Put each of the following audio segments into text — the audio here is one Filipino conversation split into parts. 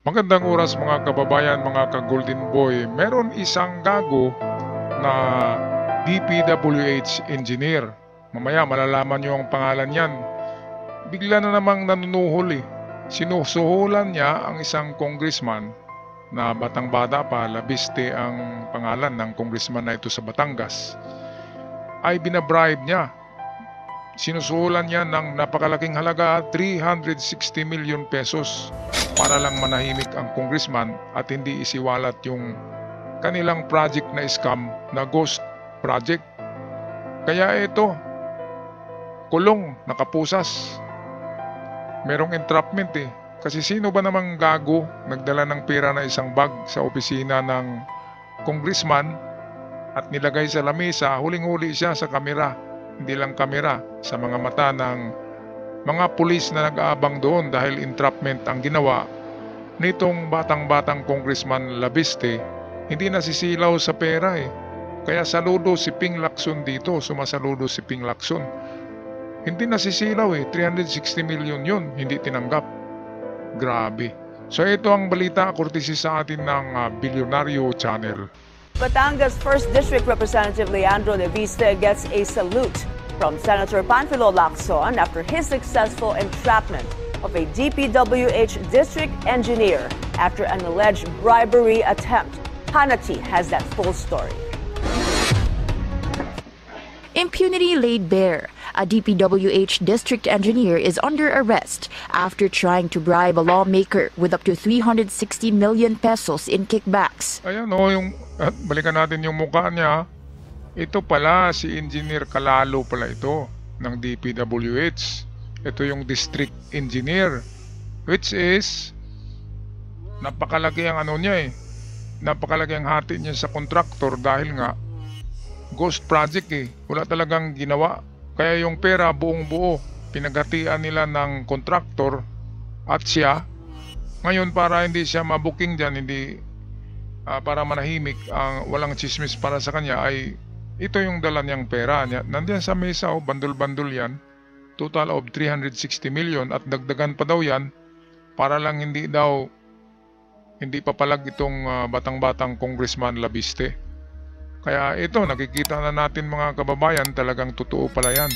Magandang oras mga kababayan, mga ka-Golden Boy. Meron isang gago na DPWH engineer. Mamaya malalaman nyo ang pangalan niyan. Bigla na namang nanunuhol eh. Sinusuhulan niya ang isang congressman na batang-bata pa, Labiste ang pangalan ng congressman na ito sa Batangas. Ay binabribe niya. Sinusuhulan niya ng napakalaking halaga, 360 million pesos, para lang manahimik ang congressman at hindi isiwalat yung kanilang project na scam na ghost project. Kaya ito, kulong, nakapusas. Merong entrapment eh. Kasi sino ba namang gago nagdala ng pera na isang bag sa opisina ng congressman at nilagay sa lamesa, huling-huli siya sa kamera. Hindi lang kamera, sa mga mata ng mga pulis na nag-aabang doon dahil entrapment ang ginawa nitong batang-batang congressman Labiste. Hindi nasisilaw sa pera eh. Kaya saludo si Ping Lacson dito, sumasaludo si Ping Lacson. Hindi nasisilaw eh, 360 million yun, hindi tinanggap. Grabe. So ito ang balita courtesy sa atin ng Bilyonaryo Channel. Batangas 1st District Representative Leandro Leviste gets a salute from Senator Panfilo Lacson after his successful entrapment of a DPWH district engineer after an alleged bribery attempt. Hanati has that full story. Impunity laid bare. A DPWH district engineer is under arrest after trying to bribe a lawmaker with up to 360 million pesos in kickbacks. Ayan o, balikan natin yung mukha niya. Ito pala si Engineer Calalo pala ito ng DPWH. Ito yung district engineer, which is napakalaki ang ano niya eh. Napakalaki ang hati niya sa contractor dahil nga ghost project eh. Wala talagang ginawa. Kaya yung pera buong buo pinaghatian nila ng contractor at siya. Ngayon para hindi siya mabuking dyan, hindi para manahimik, walang chismis para sa kanya, ay ito yung dala niyang pera. Nandiyan sa mesa, bandol-bandol yan. Total of 360 million at dagdagan pa daw yan para lang hindi papalag itong batang-batang congressman Labiste. Kaya ito, nakikita na natin mga kababayan, talagang totoo pala yan.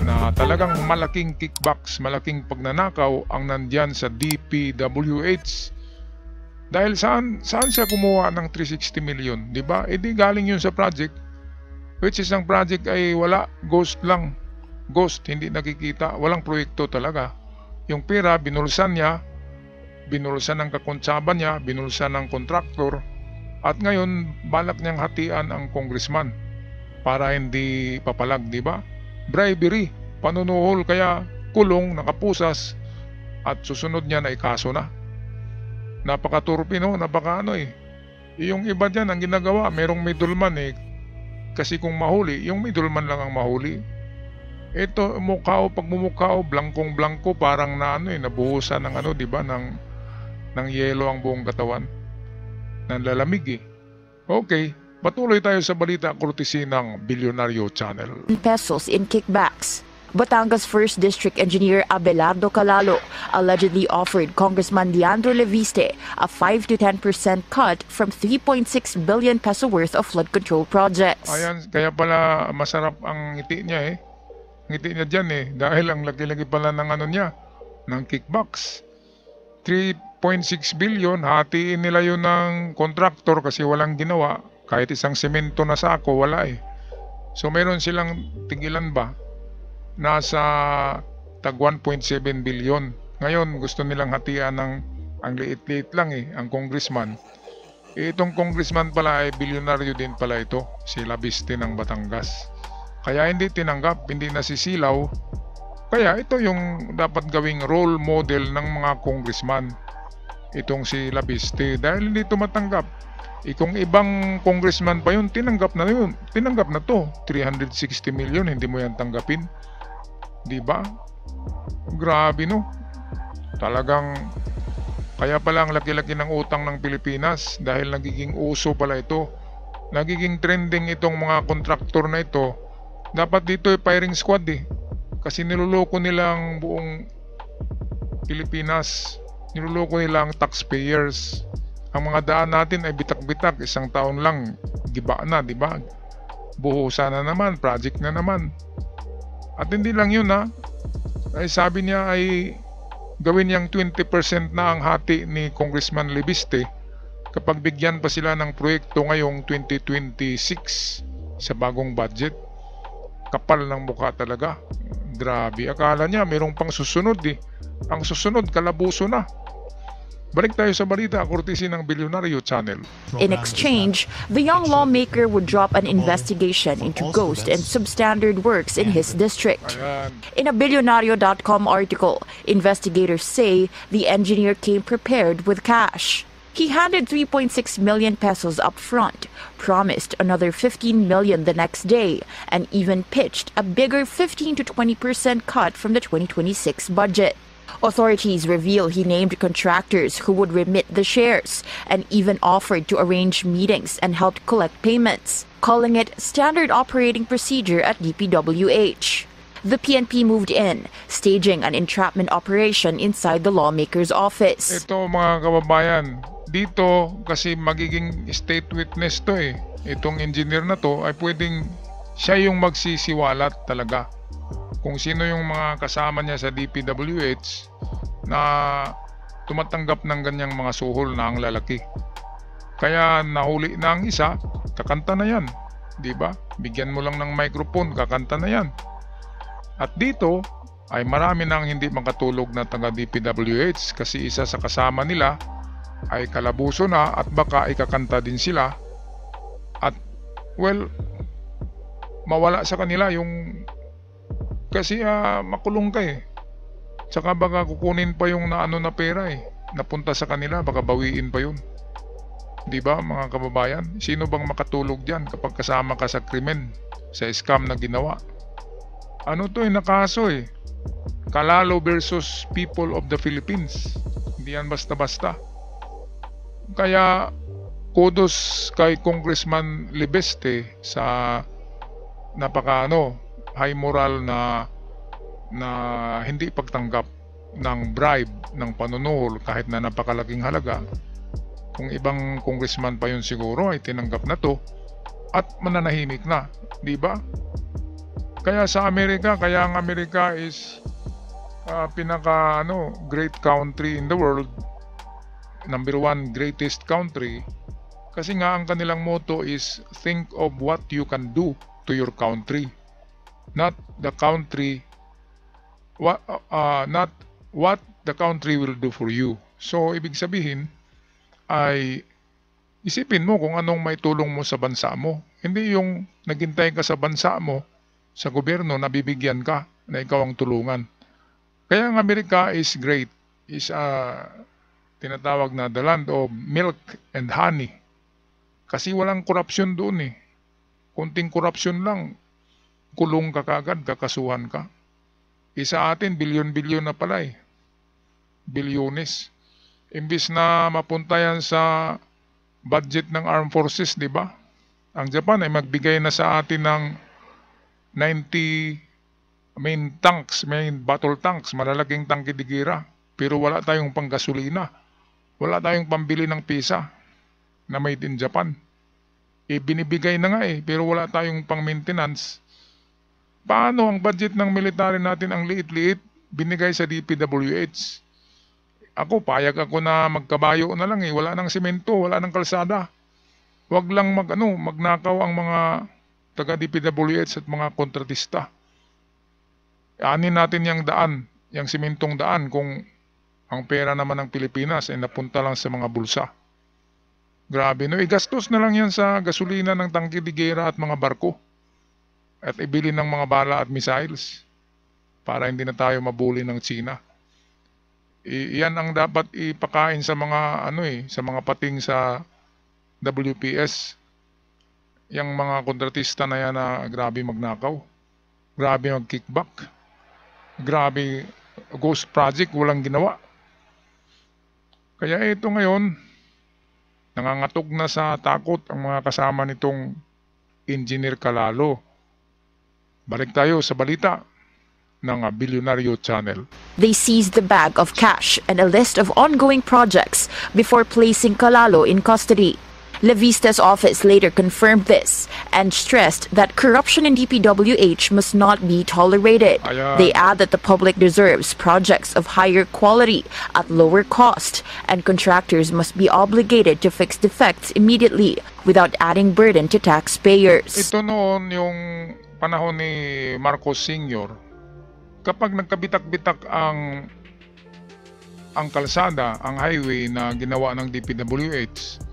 Na talagang malaking kickbacks, malaking pagnanakaw ang nandyan sa DPWH. Dahil saan siya kumuha ng 360 million, di ba? E di galing yun sa project, which is ang project ay wala, ghost lang. Ghost, hindi nakikita, walang proyekto talaga. Yung pera, binulsan niya, binulsan ng kakontsaban niya, binulsan ng kontraktor, at ngayon, balak niyang hatian ang congressman para hindi papalag, di ba? Bribery, panunuhol, kaya kulong, nakapusas, at susunod niya na ikaso na. Napakaturpi no, napakaano eh. Yung iba dyan, ang ginagawa, merong middleman eh. Kasi kung mahuli, yung middleman lang ang mahuli. Ito, pagmumukhao, blankong-blanko, parang na ano eh, nabuhusan ng ano, di ba, ng yelo ang buong katawan. Nanlalamig eh. Okay, patuloy tayo sa balita courtesy ng Bilyonaryo Channel. Pesos in kickbacks. Batangas 1st District Engineer Abelardo Calalo allegedly offered Congressman Leandro Leviste a 5 to 10% cut from 3.6 billion peso worth of flood control projects. Ayan, kaya pala masarap ang ngiti niya eh. Ngiti niya dyan eh, dahil ang laki-laki pala ng ano niya, ng kickbacks. 3.6 billion, hatiin nila yun ng contractor kasi walang ginawa. Kahit isang semento na sako, wala eh. So meron silang tigilan ba? Nasa tag 1.7 billion. Ngayon gusto nilang hatian ng ang liit-liit lang eh, ang congressman. Itong congressman pala ay bilyonaryo din pala ito, si Labiste ng Batangas. Kaya hindi tinanggap, hindi nasisilaw. Kaya ito yung dapat gawing role model ng mga congressman. Itong si Labiste dahil hindi tumatanggap. Kung ibang congressman pa yun, tinanggap na yun. Tinanggap na to. 360 million, hindi mo yan tanggapin. Diba? Grabe no. Talagang kaya pala ang laki-laki ng utang ng Pilipinas dahil nagiging uso pala ito. Nagiging trending itong mga kontraktor na ito. Dapat dito ay firing squad eh. Kasi niloloko nilang buong Pilipinas. Niloloko nila ang taxpayers. Ang mga daan natin ay bitak-bitak, isang taon lang, giba na, di ba? Buhusan na naman, project na naman. At hindi lang yun ay sabi niya ay gawin niyang 20% na ang hati ni Congressman Leviste kapag bigyan pa sila ng proyekto ngayong 2026 sa bagong budget. Kapal ng mukha talaga. Grabe, akala niya mayroong pang susunod eh. Ang susunod, kalabuso na. Balik tayo sa balita, courtesy ng Bilyonaryo Channel. In exchange, the young lawmaker would drop an investigation into ghost and substandard works in his district. Ayan. In a Billionario.com article, investigators say the engineer came prepared with cash. He handed 3.6 million pesos up front, promised another 15 million the next day, and even pitched a bigger 15 to 20% cut from the 2026 budget. Authorities reveal he named contractors who would remit the shares and even offered to arrange meetings and help collect payments, calling it standard operating procedure at DPWH. The PNP moved in, staging an entrapment operation inside the lawmaker's office. Ito mga kababayan, dito kasi magiging state witness to eh. Itong engineer na to ay pwedeng siya yung magsisiwalat talaga kung sino yung mga kasama niya sa DPWH na tumatanggap ng ganyang mga suhol na ang lalaki. Kaya nahuli na ang isa, kakanta na yan. Diba? Bigyan mo lang ng microphone, kakanta na yan. At dito ay marami nang hindi makatulog na taga DPWH kasi isa sa kasama nila ay kalabuso na at baka ikakanta din sila. At well, mawala sa kanila yung kasi makulong ka eh. Tsaka baka kukunin pa yung naano na pera eh. Napunta sa kanila, baka bawiin pa yun. Diba mga kababayan? Sino bang makatulog dyan kapag kasama ka sa krimen, sa scam na ginawa? Ano to eh, nakaso eh. Kalalo versus People of the Philippines. Hindi yan basta-basta. Kaya kudos kay Congressman Leviste sa napaka high moral na hindi pagtanggap ng bribe, ng panunuhol kahit na napakalaking halaga. Kung ibang congressman pa yun siguro ay tinanggap na to at mananahimik na, di ba? Kaya sa Amerika, kaya ang Amerika is pinaka great country in the world, number 1 greatest country, kasi nga ang kanilang motto is think of what you can do to your country. Not the country, not what the country will do for you. So, ibig sabihin ay isipin mo kung anong may tulong mo sa bansa mo. Hindi yung naghintay ka sa bansa mo, sa gobyerno, nabibigyan ka na ikaw ang tulungan. Kaya ang Amerika is great. Is tinatawag na the land of milk and honey. Kasi walang korupsyon doon eh. Kunting korupsyon lang, kulong ka kagad, kakasuhan ka. Isa atin, bilyon-bilyon na pala eh. Bilyones. Imbis na mapunta yan sa budget ng armed forces, di ba? Ang Japan ay magbigay na sa atin ng 90 main battle tanks, malalaking tangke digira. Pero wala tayong panggasolina. Wala tayong pambili ng pisa na made in Japan. Binibigay na nga eh, pero wala tayong pang maintenance. Paano ang budget ng military natin ang liit-liit binigay sa DPWH? Ako, payag ako na magkabayo na lang eh. Wala nang semento, wala nang kalsada. Huwag lang magnakaw ang mga taga DPWH at mga kontratista. Anin natin yung daan, yung sementong daan kung ang pera naman ng Pilipinas ay napunta lang sa mga bulsa. Grabe, igastos na lang yan sa gasolina ng tangke digera at mga barko. At ibili ng mga bala at missiles para hindi na tayo mabuli ng China. Iyan ang dapat ipakain sa mga sa mga pating sa WPS. Yang mga kontratista na yan na grabe magnakaw. Grabe mag-kickback. Grabe ghost project, walang ginawa. Kaya ito ngayon, nangangatog na sa takot ang mga kasama nitong Engineer Calalo. Balik tayo sa balita. ng Bilyonaryo Channel. They seized the bag of cash and a list of ongoing projects before placing Calalo in custody. Leviste's office later confirmed this and stressed that corruption in DPWH must not be tolerated. Ayan. They add that the public deserves projects of higher quality at lower cost, and contractors must be obligated to fix defects immediately without adding burden to taxpayers. Ito noon yung panahon ni Marcos Sr. Kapag nagkabitak-bitak ang kalsada, ang highway na ginawa ng DPWH,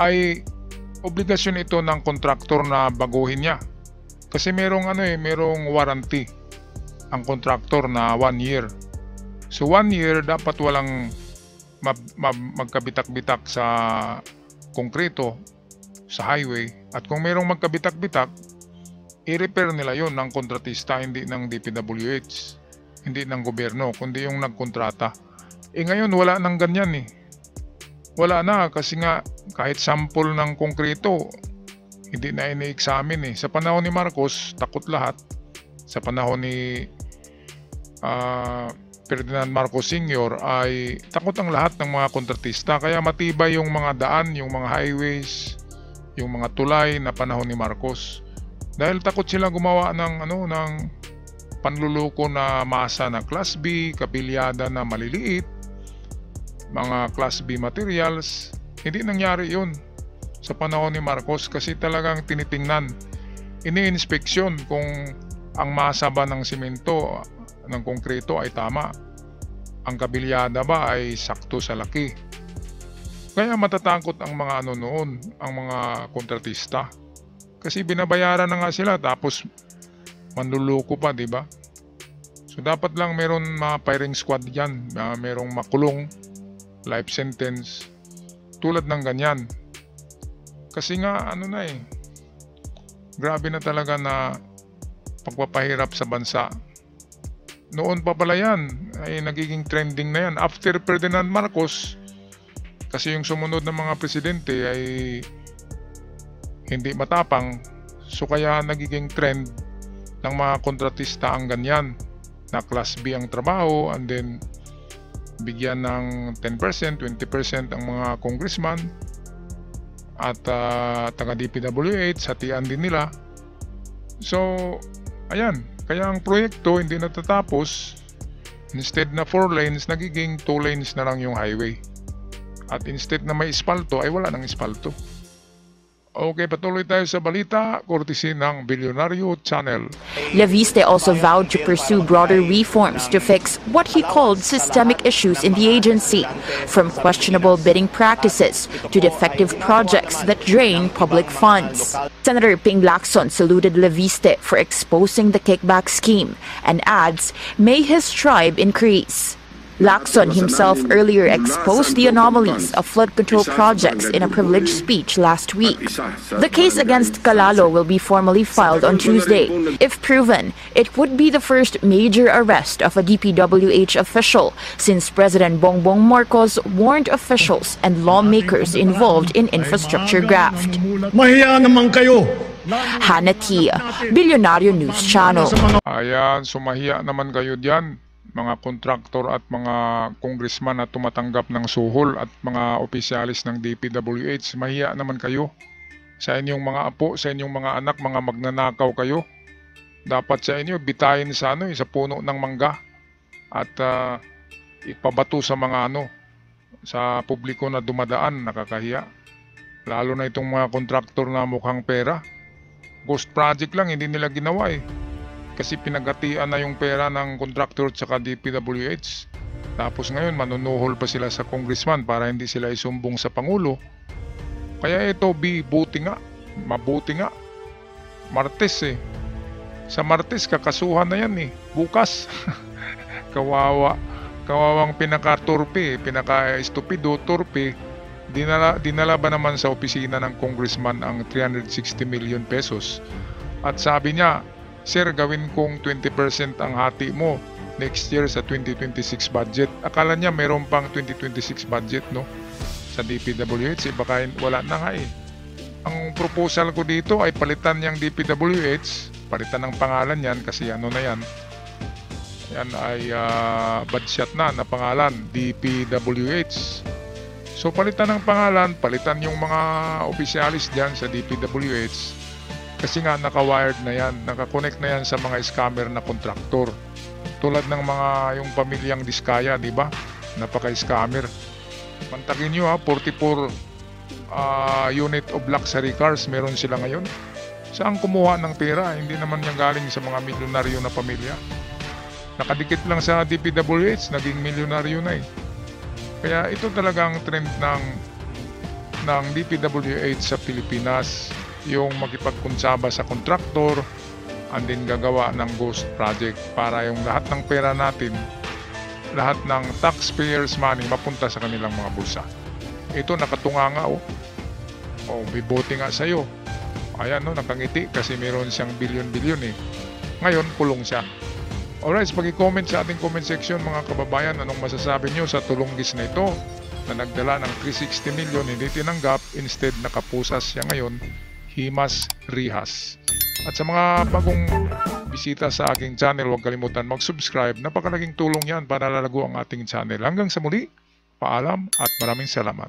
ay obligasyon ito ng kontraktor na baguhin niya. Kasi merong warranty ang kontraktor na 1 year. So 1 year dapat walang magkabitak-bitak sa konkreto sa highway. At kung merong magkabitak-bitak, i-repair nila yon ng kontratista, hindi ng DPWH, hindi ng gobyerno, kundi yung nagkontrata. Ngayon wala nang ganyan eh. Wala na kasi nga kahit sample ng konkreto hindi na ini-examine eh. Sa panahon ni Marcos, takot lahat. Sa panahon ni Ferdinand Marcos Sr. ay takot ang lahat ng mga kontratista. Kaya matibay yung mga daan, yung mga highways, yung mga tulay na panahon ni Marcos. Dahil takot sila gumawa ng panluloko na masa na Class B, kabilyada na maliliit, mga Class B materials. Hindi nangyari yun sa panahon ni Marcos kasi talagang tinitingnan, ini-inspeksyon kung ang masa ba ng simento, ng konkreto ay tama, ang kabilyada ba ay sakto sa laki. Kaya matatakot ang mga noon, ang mga kontratista, kasi binabayaran na nga sila tapos manluloko pa, di ba? So dapat lang meron mga firing squad diyan, merong makulong, life sentence, tulad ng ganyan. Kasi nga grabe na talaga na pagpapahirap sa bansa. Noon pa pala yan ay nagiging trending na yan after Ferdinand Marcos, kasi yung sumunod ng mga presidente ay hindi matapang, so kaya nagiging trend ng mga kontratista ang ganyan na Class B ang trabaho, and then bigyan ng 10%, 20% ang mga congressman at taga DPWH, hatian din nila. So ayan, kaya ang proyekto hindi natatapos. Instead na 4 lanes, nagiging 2 lanes na lang yung highway, at instead na may espalto ay wala nang espalto. Okay, patuloy tayo sa balita, courtesy ng Bilyonaryo Channel. Leviste also vowed to pursue broader reforms to fix what he called systemic issues in the agency, from questionable bidding practices to defective projects that drain public funds. Senator Ping Lacson saluted Leviste for exposing the kickback scheme and adds, "May his tribe increase." Lacson himself earlier exposed the anomalies of flood control projects in a privileged speech last week. The case against Calalo will be formally filed on Tuesday. If proven, it would be the first major arrest of a DPWH official since President Bongbong Marcos warned officials and lawmakers involved in infrastructure graft. Mahiya naman kayo! Hannah T, Bilyonaryo News Channel. Ayan, sumahiya naman kayo dyan, mga kontraktor at mga congressman na tumatanggap ng suhol at mga opisyalis ng DPWH. Mahiya naman kayo sa inyong mga apo, sa inyong mga anak, mga magnanakaw kayo. Dapat sa inyo bitayin sa sa puno ng mangga at ipabato sa mga sa publiko na dumadaan. Nakakahiya, lalo na itong mga kontraktor na mukhang pera. Ghost project lang, hindi nila ginawa kasi pinagatian na yung pera ng contractor at DPWH. Tapos ngayon manunuhol pa sila sa congressman para hindi sila isumbong sa Pangulo. Kaya ito, mabuti nga Martes sa Martes kakasuhan na yan bukas. Kawawang pinaka-torpe, pinaka-estupido, torpe, dinala ba naman sa opisina ng congressman ang 360 million pesos. At sabi niya, "Sir, gawin kong 20% ang hati mo next year sa 2026 budget." Akala niya mayroon pang 2026 budget sa DPWH. Baka wala na nga Ang proposal ko dito ay palitan niyang DPWH, palitan ng pangalan yan kasi na yan. Yan ay bad shot na pangalan, DPWH. So palitan ng pangalan, palitan yung mga opisyalis dyan sa DPWH. Kasi nga naka-wired na yan, naka-connect na yan sa mga scammer na kontraktor. Tulad ng mga yung pamilyang Diskaya, di ba? Napaka-scammer. Mantakin nyo 44 unit of luxury cars meron sila ngayon. Saan kumuha ng pera? Hindi naman yan galing sa mga milyonaryo na pamilya. Nakadikit lang sa DPWH, naging milyonaryo na eh. Kaya ito talagang trend ng DPWH sa Pilipinas, yung makipagkunsaba sa kontraktor and then gagawa ng ghost project para yung lahat ng pera natin, lahat ng taxpayers money mapunta sa kanilang mga bulsa. Ito nakatunga nga oh. Oh, bibote nga sa'yo. Ayan no, nakangiti kasi meron siyang bilyon-bilyon eh. Ngayon, kulong siya. Alright, pag-comment sa ating comment section mga kababayan, anong masasabi nyo sa tulunggis na ito na nagdala ng 360 million hindi tinanggap, instead nakapusas siya ngayon, himas rihas. At sa mga bagong bisita sa aking channel, huwag kalimutan mag-subscribe. Napakalaking tulong yan para lalago ang ating channel. Hanggang sa muli, paalam at maraming salamat.